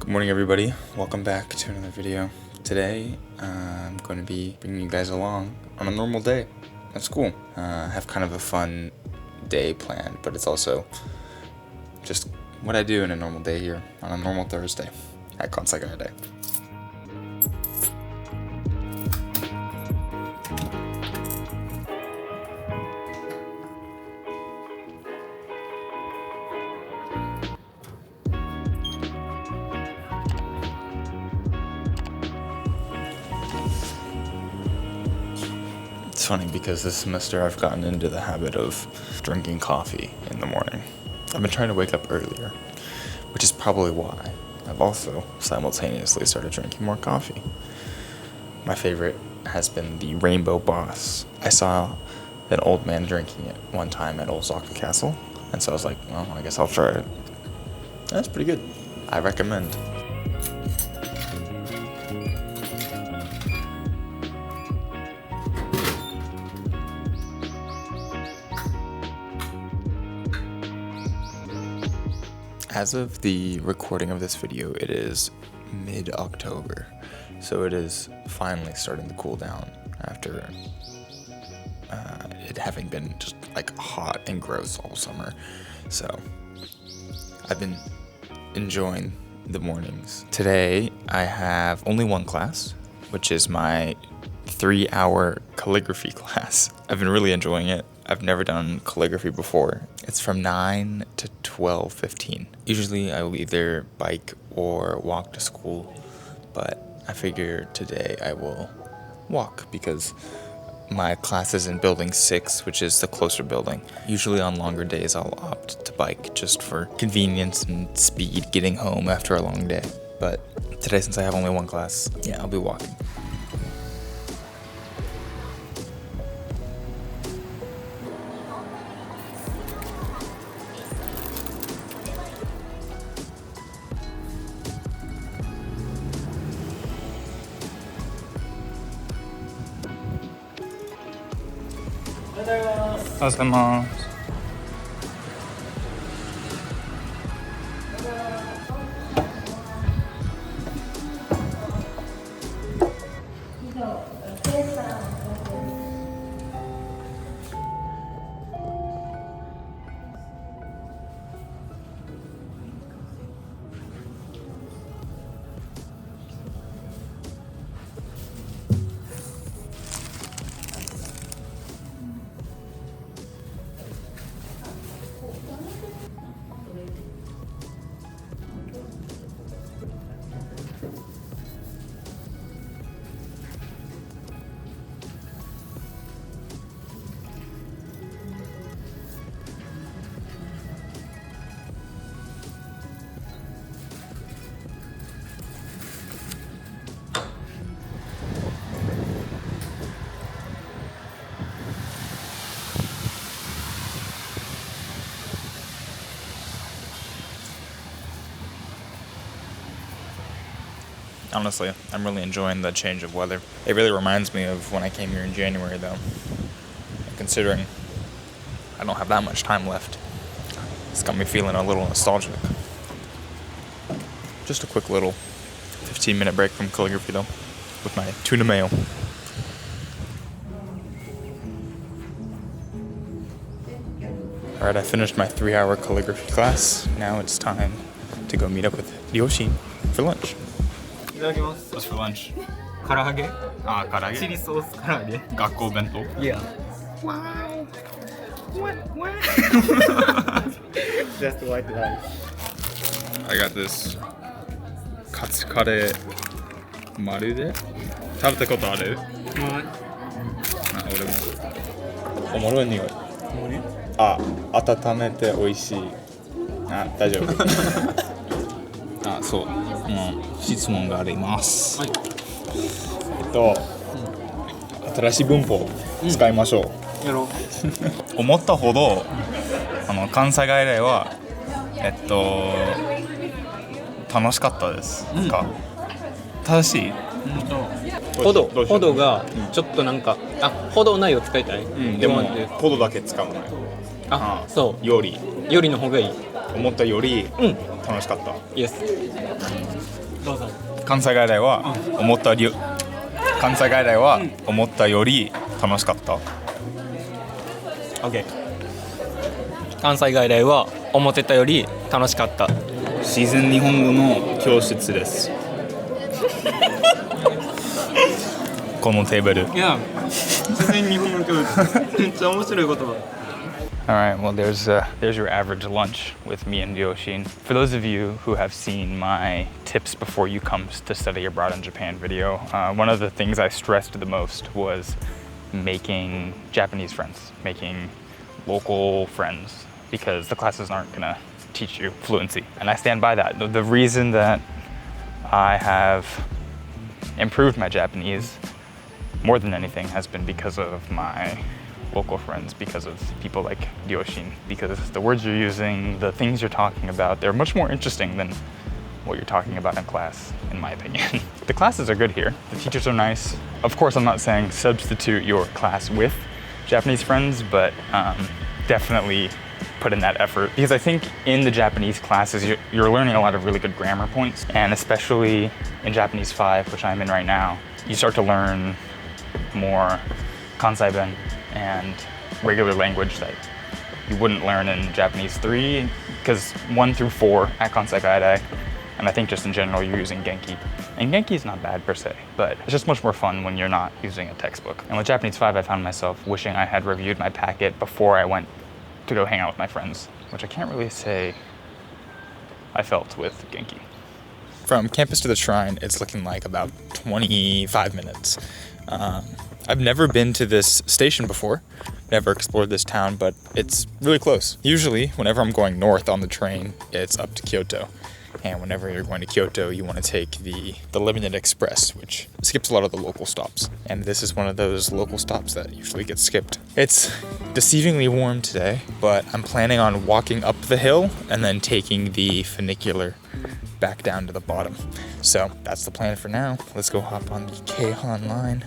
Good morning, everybody. Welcome back to another video. Today, I'm going to be bringing you guys along on a normal day at school. I have kind of a fun day planned, but it's also just what I do in a normal day here on a normal Thursday at Kansai Gaidai. It's funny because this semester I've gotten into the habit of drinking coffee in the morning. I've been trying to wake up earlier, which is probably why I've also simultaneously started drinking more coffee. My favorite has been the Rainbow Boss. I saw an old man drinking it one time at Osaka Castle, and so I was like, well, I guess I'll try it. That's pretty good. I recommend. As of the recording of this video, it is mid-October, so it is finally starting to cool down after it having been just like hot and gross all summer. So I've been enjoying the mornings. Today I have only one class, which is my 3-hour calligraphy class. I've been really enjoying it. I've never done calligraphy before. It's from 9 to 12:15. Usually I will either bike or walk to school, but I figure today I will walk because my class is in building 6, which is the closer building. Usually on longer days I'll opt to bike just for convenience and speed getting home after a long day. But today, since I have only one class, yeah, I'll be walking. Honestly, I'm really enjoying the change of weather. It really reminds me of when I came here in January, though. Considering I don't have that much time left, it's got me feeling a little nostalgic. Just a quick little 15-minute break from calligraphy, though, with my tuna mayo. Alright, I finished my 3-hour calligraphy class. Now it's time to go meet up with Ryoshi for lunch. いただきます。 What's for lunch? 唐揚げ。唐揚げ。チリソース唐揚げ。学校弁当。Yeah. Wow. What? Just white rice. I got this カツカレーまるで食べたことある？あ、俺も。おもろい匂い。あ、温めて美味しい。あ、大丈夫。あ、そう。質問があります。はい。新しい文法使いましょう。やろう。思ったほど関西外来は楽しかったですか？正しい？ほどがちょっとなんかほどないを使いたい。でもほどだけ使うのよ。そう。よりの方がいい。思ったより楽しかった。Yes。どうぞ。関西外来は思ったより、関西外来は思ったより楽しかった。OK。関西外来は思ってたより楽しかった。自然日本語の教室です。このテーブル。いや、自然日本語の教室。めっちゃ面白い言葉。All right, well, there's your average lunch with me and Yoshin. For those of you who have seen my tips before you come to study abroad in Japan video, one of the things I stressed the most was making Japanese friends, making local friends, because the classes aren't gonna teach you fluency. And I stand by that. The reason that I have improved my Japanese more than anything has been because of my local friends, because of people like Ryoshin, because the words you're using, the things you're talking about, they're much more interesting than what you're talking about in class, in my opinion. The classes are good here. The teachers are nice. Of course, I'm not saying substitute your class with Japanese friends, but definitely put in that effort, because I think in the Japanese classes you're learning a lot of really good grammar points, and especially in Japanese 5, which I'm in right now, you start to learn more Kansai ben and regular language that you wouldn't learn in Japanese 3, because 1 through 4 at Kansai Gaidai, and I think just in general you're using Genki. And Genki is not bad per se, but it's just much more fun when you're not using a textbook. And with Japanese 5, I found myself wishing I had reviewed my packet before I went to go hang out with my friends, which I can't really say I felt with Genki. From campus to the shrine, it's looking like about 25 minutes. I've never been to this station before, never explored this town, but it's really close. Usually, whenever I'm going north on the train, it's up to Kyoto. And whenever you're going to Kyoto, you want to take the limited express, which skips a lot of the local stops. And this is one of those local stops that usually gets skipped. It's deceivingly warm today, but I'm planning on walking up the hill and then taking the funicular back down to the bottom. So that's the plan for now. Let's go hop on the Keihan line.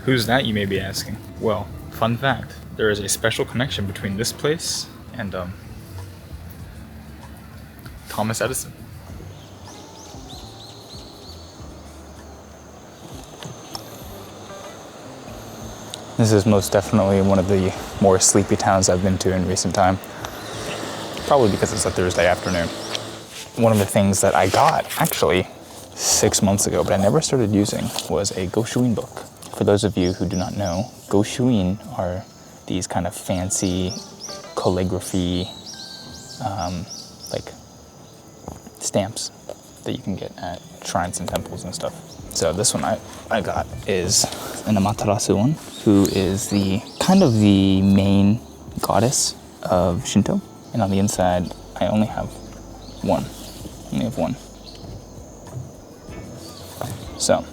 Who's that, you may be asking? Well, fun fact, there is a special connection between this place and Thomas Edison. This is most definitely one of the more sleepy towns I've been to in recent time. Probably because it's a Thursday afternoon. One of the things that I got, actually, 6 months ago, but I never started using, was a Goshuin book. For those of you who do not know, Goshuin are these kind of fancy calligraphy like stamps that you can get at shrines and temples and stuff. So this one I got is an Amaterasu one, who is the kind of the main goddess of Shinto. And on the inside, I only have one. So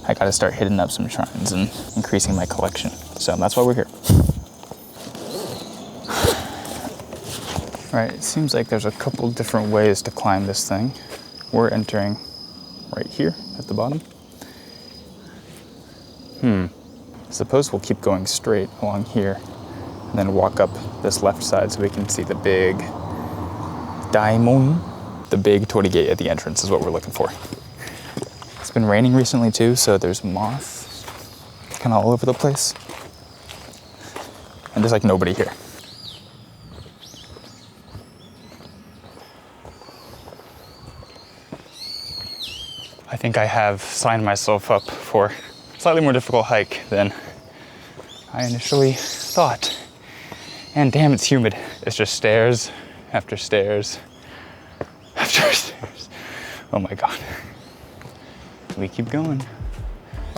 I gotta start hitting up some shrines and increasing my collection. So that's why we're here. All right, it seems like there's a couple different ways to climb this thing. We're entering right here at the bottom. I suppose we'll keep going straight along here and then walk up this left side so we can see the big daimon. The big torii gate at the entrance is what we're looking for. It's been raining recently too, so there's moths kind of all over the place. And there's like nobody here. I think I have signed myself up for a slightly more difficult hike than I initially thought. And damn, it's humid. It's just stairs after stairs. after stairs. Oh my god. We keep going.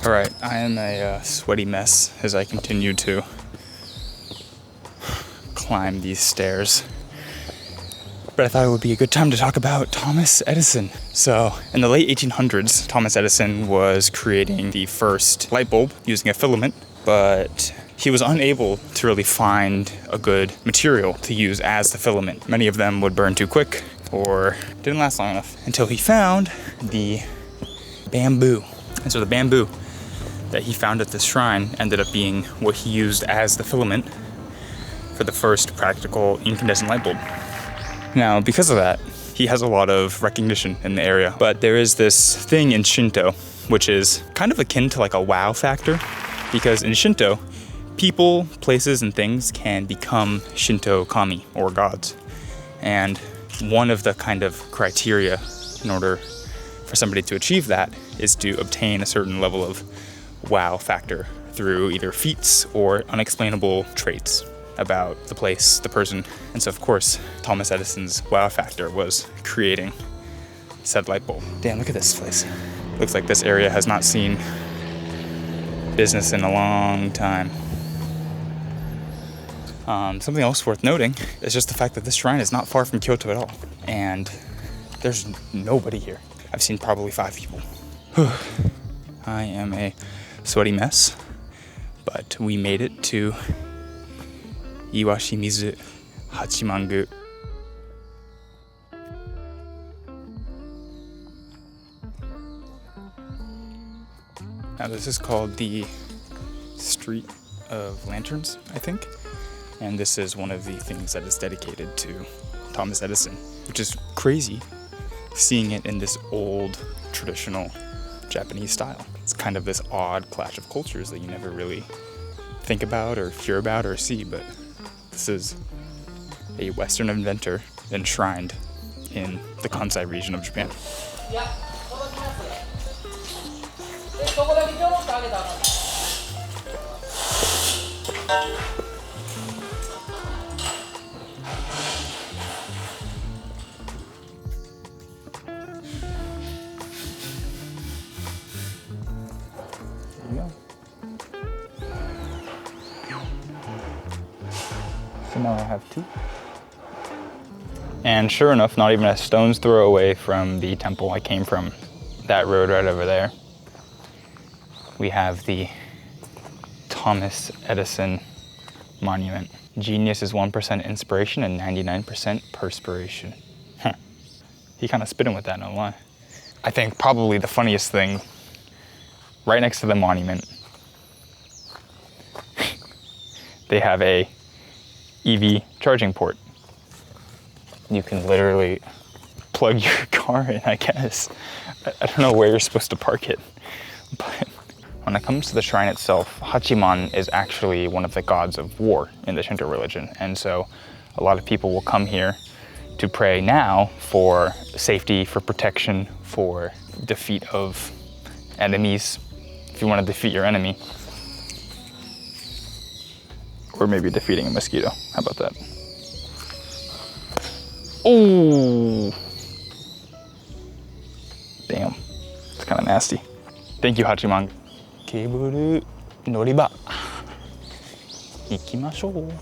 All right, I am a sweaty mess as I continue to climb these stairs. But I thought it would be a good time to talk about Thomas Edison. So, in the late 1800s, Thomas Edison was creating the first light bulb using a filament, but he was unable to really find a good material to use as the filament. Many of them would burn too quick or didn't last long enough until he found the bamboo. And so the bamboo that he found at this shrine ended up being what he used as the filament for the first practical incandescent light bulb. Now, because of that, he has a lot of recognition in the area. But there is this thing in Shinto, which is kind of akin to like a wow factor, because in Shinto, people, places, and things can become Shinto kami, or gods. And one of the kind of criteria in order for somebody to achieve that is to obtain a certain level of wow factor through either feats or unexplainable traits about the place, the person. And so of course, Thomas Edison's wow factor was creating said light bulb. Damn, look at this place. Looks like this area has not seen business in a long time. Something else worth noting is just the fact that this shrine is not far from Kyoto at all. And there's nobody here. I've seen probably 5 people. I am a sweaty mess, but we made it to Iwashimizu, Hachimangu. Now this is called the Street of Lanterns, I think. And this is one of the things that is dedicated to Thomas Edison, which is crazy, seeing it in this old, traditional Japanese style. It's kind of this odd clash of cultures that you never really think about or hear about or see, but this is a Western inventor enshrined in the Kansai region of Japan. There you go. So now I have 2. And sure enough, not even a stone's throw away from the temple I came from, that road right over there, we have the Thomas Edison monument. Genius is 1% inspiration and 99% perspiration. He kind of spit him with that, no lie. I think probably the funniest thing, right next to the monument, they have a EV charging port. You can literally plug your car in, I guess. I don't know where you're supposed to park it, but when it comes to the shrine itself, Hachiman is actually one of the gods of war in the Shinto religion. And so a lot of people will come here to pray now for safety, for protection, for defeat of enemies. If you want to defeat your enemy. Or maybe defeating a mosquito. How about that? Oh! Damn. It's kind of nasty. Thank you, Hachimangu. Cable noriba. Ikimashou.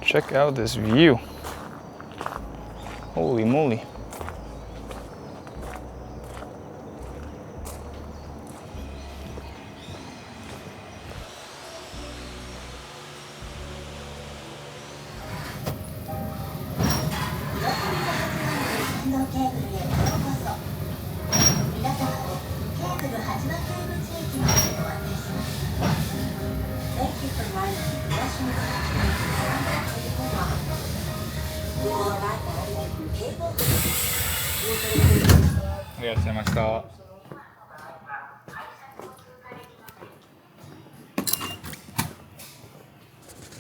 Check out this view. Holy moly.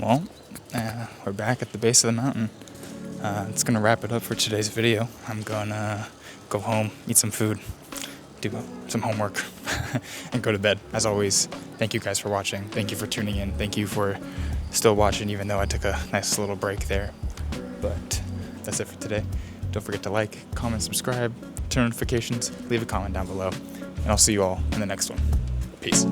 Well, we're back at the base of the mountain. It's gonna wrap it up for today's video. I'm gonna go home, eat some food, do some homework, and go to bed. As always, thank you guys for watching. Thank you for tuning in. Thank you for still watching even though I took a nice little break there. But that's it for today. Don't forget to like, comment, subscribe, turn on notifications, leave a comment down below, and I'll see you all in the next one. Peace.